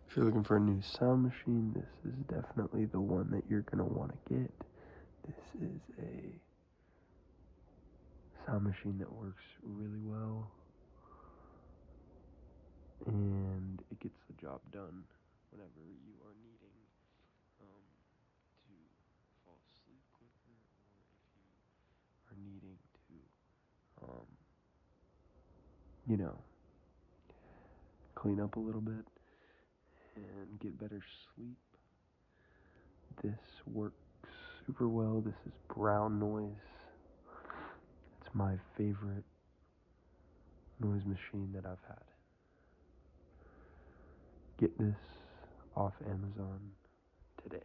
If you're looking for a new sound machine, this is definitely the one that you're going to want to get. This is a sound machine that works really well, and it gets the job done whenever you are needing to fall asleep quicker, or if you are needing to, you know, clean up a little bit and get better sleep. This works super well. This is brown noise. It's my favorite noise machine that I've had. Get this off Amazon today.